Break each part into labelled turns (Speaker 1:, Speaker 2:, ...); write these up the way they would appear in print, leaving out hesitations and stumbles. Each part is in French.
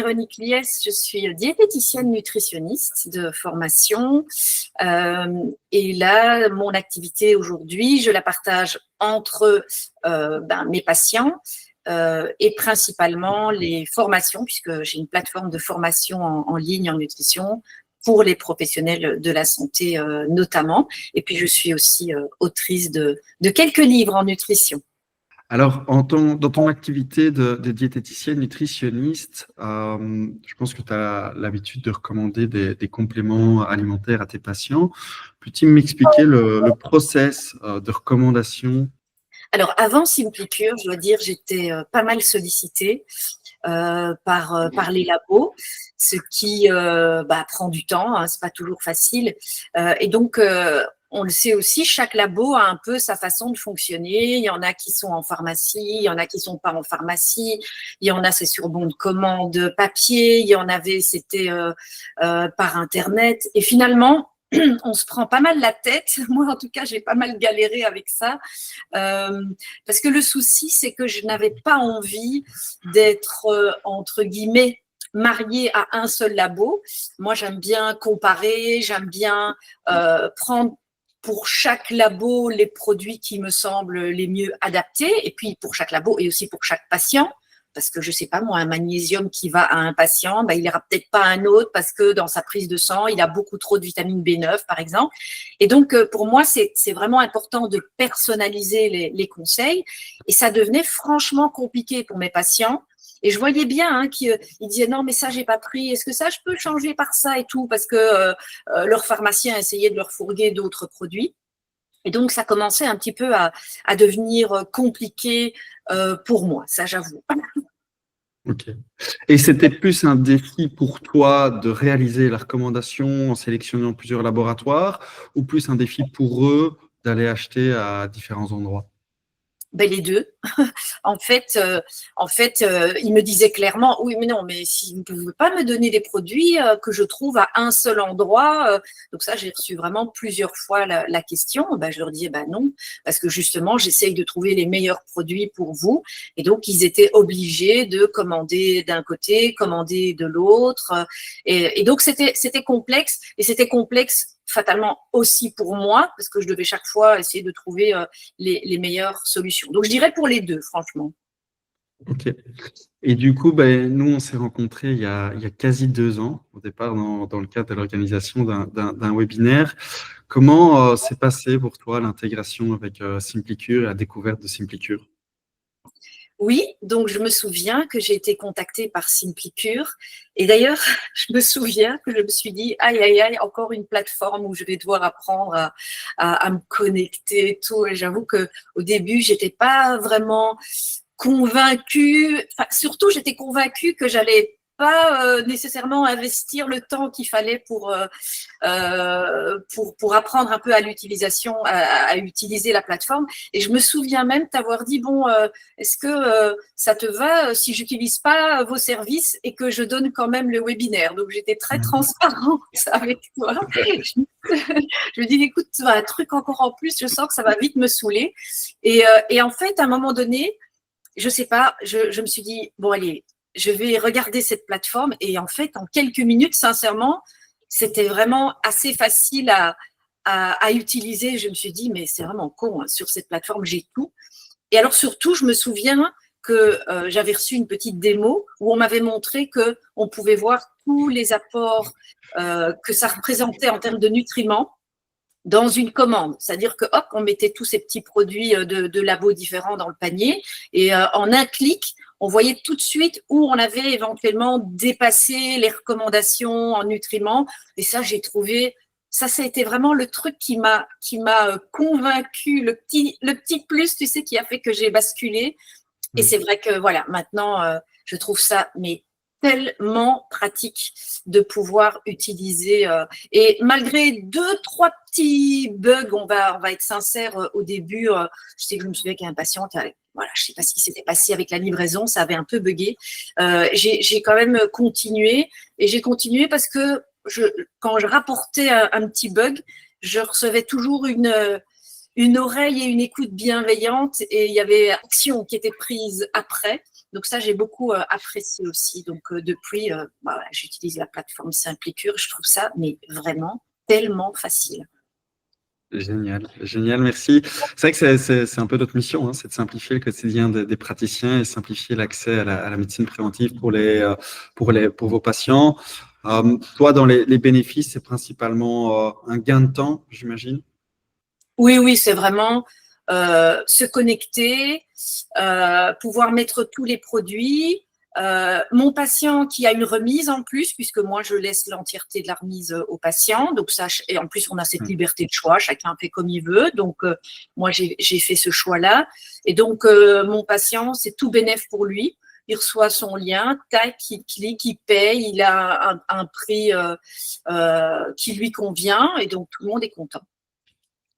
Speaker 1: Véronique Liès, je suis diététicienne nutritionniste de formation. Et là, mon activité aujourd'hui, je la partage entre mes patients et principalement les formations, puisque j'ai une plateforme de formation en ligne en nutrition pour les professionnels de la santé notamment. Et puis, je suis aussi autrice de quelques livres en nutrition.
Speaker 2: Alors, dans ton activité de diététicienne nutritionniste, je pense que tu as l'habitude de recommander des compléments alimentaires à tes patients. Peux-tu m'expliquer le process de recommandation?
Speaker 1: Alors, avant SimpliCure, je dois dire, j'étais pas mal sollicitée par les labos, ce qui prend du temps, hein, c'est pas toujours facile. Et donc, on le sait aussi, chaque labo a un peu sa façon de fonctionner. Il y en a qui sont en pharmacie, il y en a qui sont pas en pharmacie, il y en a c'est sur bon de commande papier, il y en avait c'était par internet. Et finalement, on se prend pas mal la tête. Moi, en tout cas, j'ai pas mal galéré avec ça. Parce que le souci, c'est que je n'avais pas envie d'être, entre guillemets, mariée à un seul labo. Moi, j'aime bien comparer, j'aime bien prendre pour chaque labo les produits qui me semblent les mieux adaptés, et puis pour chaque labo et aussi pour chaque patient. Parce que je sais pas moi, un magnésium qui va à un patient, il ira peut-être pas à un autre parce que dans sa prise de sang, il a beaucoup trop de vitamine B9 par exemple. Et donc pour moi, c'est vraiment important de personnaliser les conseils. Et ça devenait franchement compliqué pour mes patients. Et je voyais bien qu'ils disaient non mais ça j'ai pas pris, est-ce que ça je peux changer par ça et tout, parce que leur pharmacien essayait de leur fourguer d'autres produits. Et donc ça commençait un petit peu à devenir compliqué pour moi, ça j'avoue.
Speaker 2: Ok. Et c'était plus un défi pour toi de réaliser la recommandation en sélectionnant plusieurs laboratoires, ou plus un défi pour eux d'aller acheter à différents endroits?
Speaker 1: Les deux. En fait, il me disait clairement, oui, mais non, mais si vous ne pouvez pas me donner des produits que je trouve à un seul endroit, donc ça, j'ai reçu vraiment plusieurs fois la question. Je leur disais, non, parce que justement, j'essaye de trouver les meilleurs produits pour vous. Et donc, ils étaient obligés de commander d'un côté, commander de l'autre. Et donc, c'était complexe, et c'était complexe fatalement aussi pour moi, parce que je devais chaque fois essayer de trouver les meilleures solutions. Donc, je dirais pour les deux, franchement.
Speaker 2: Ok. Et du coup, nous, on s'est rencontrés il y a quasi 2 ans, au départ, dans le cadre de l'organisation d'un webinaire. Comment s'est passé pour toi l'intégration avec SimpliCure et la découverte de SimpliCure?
Speaker 1: Oui, donc je me souviens que j'ai été contactée par SimpliCure. Et d'ailleurs, je me souviens que je me suis dit, aïe, aïe, aïe, encore une plateforme où je vais devoir apprendre à me connecter et tout. Et j'avoue qu'au début, j'étais pas vraiment convaincue. Enfin, surtout, j'étais convaincue que j'allais pas nécessairement investir le temps qu'il fallait pour apprendre un peu à l'utilisation, à utiliser la plateforme. Et je me souviens même t'avoir dit, bon, est-ce que ça te va si j'utilise pas vos services et que je donne quand même le webinaire? Donc, j'étais très transparente avec toi. Je me dis, écoute, un truc encore en plus, je sens que ça va vite me saouler. Et en fait, à un moment donné, je sais pas, je me suis dit, bon, allez, je vais regarder cette plateforme. Et en fait, en quelques minutes, sincèrement, c'était vraiment assez facile à utiliser. Je me suis dit, mais c'est vraiment con, hein, sur cette plateforme, j'ai tout. Et alors, surtout, je me souviens que j'avais reçu une petite démo où on m'avait montré qu'on pouvait voir tous les apports que ça représentait en termes de nutriments dans une commande. C'est-à-dire que, hop, on mettait tous ces petits produits de labos différents dans le panier et en un clic, on voyait tout de suite où on avait éventuellement dépassé les recommandations en nutriments. Et ça, j'ai trouvé, ça a été vraiment le truc qui m'a convaincu, le petit plus, tu sais, qui a fait que j'ai basculé. Et c'est vrai que voilà, maintenant, je trouve ça mais tellement pratique de pouvoir utiliser. Et malgré 2, 3 petits bugs, on va être sincère au début. Je sais que je me souviens qu'un patient, voilà, je sais pas ce qui s'était passé avec la livraison, ça avait un peu bugué. J'ai quand même continué et j'ai continué parce que quand je rapportais un petit bug, je recevais toujours une oreille et une écoute bienveillante et il y avait action qui était prise après. Donc ça, j'ai beaucoup apprécié aussi. Donc depuis, voilà, j'utilise la plateforme Simplicure. Je trouve ça mais vraiment tellement facile.
Speaker 2: Génial, génial, merci. C'est vrai que c'est un peu notre mission, hein, c'est de simplifier le quotidien des praticiens et simplifier l'accès à la médecine préventive pour vos patients. Toi, dans les bénéfices, c'est principalement un gain de temps, j'imagine?
Speaker 1: Oui, oui, c'est vraiment se connecter, pouvoir mettre tous les produits. Mon patient qui a une remise en plus, puisque moi je laisse l'entièreté de la remise au patient. Donc ça, et en plus on a cette liberté de choix, chacun fait comme il veut. Donc moi j'ai fait ce choix-là. Et donc mon patient, c'est tout bénef pour lui. Il reçoit son lien, tac, il clique, il paye, il a un prix qui lui convient et donc tout le monde est content.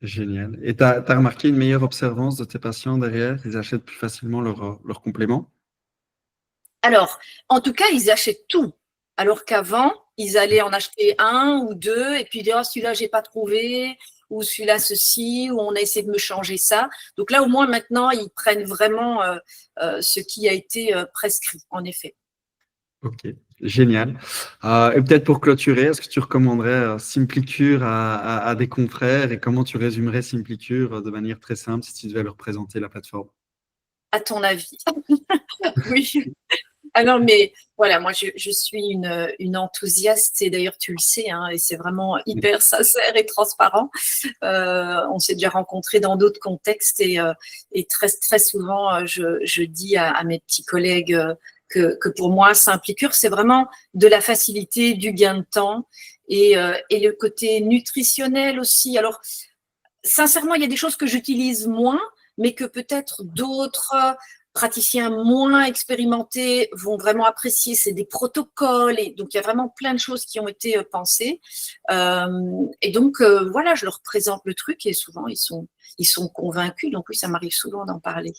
Speaker 2: Génial. Et tu as remarqué une meilleure observance de tes patients derrière? Ils achètent plus facilement leurs compléments?
Speaker 1: Alors, en tout cas, ils achètent tout. Alors qu'avant, ils allaient en acheter un ou deux et puis dire oh, celui-là, j'ai pas trouvé, ou celui-là, ceci, ou on a essayé de me changer ça. Donc là, au moins, maintenant, ils prennent vraiment ce qui a été prescrit, en effet.
Speaker 2: Ok, génial. Et peut-être pour clôturer, est-ce que tu recommanderais Simplicure à des confrères et comment tu résumerais Simplicure de manière très simple si tu devais leur présenter la plateforme?
Speaker 1: À ton avis? Oui. Alors, mais voilà, moi, je suis une enthousiaste et d'ailleurs, tu le sais, hein, et c'est vraiment hyper sincère et transparent. On s'est déjà rencontrés dans d'autres contextes et très, très souvent, je dis à mes petits collègues que pour moi, Simplicure, c'est vraiment de la facilité, du gain de temps et le côté nutritionnel aussi. Alors, sincèrement, il y a des choses que j'utilise moins, mais que peut-être d'autres praticiens moins expérimentés vont vraiment apprécier. C'est des protocoles, et donc il y a vraiment plein de choses qui ont été pensées. Et donc voilà, je leur présente le truc et souvent ils sont convaincus. Donc oui, ça m'arrive souvent d'en parler.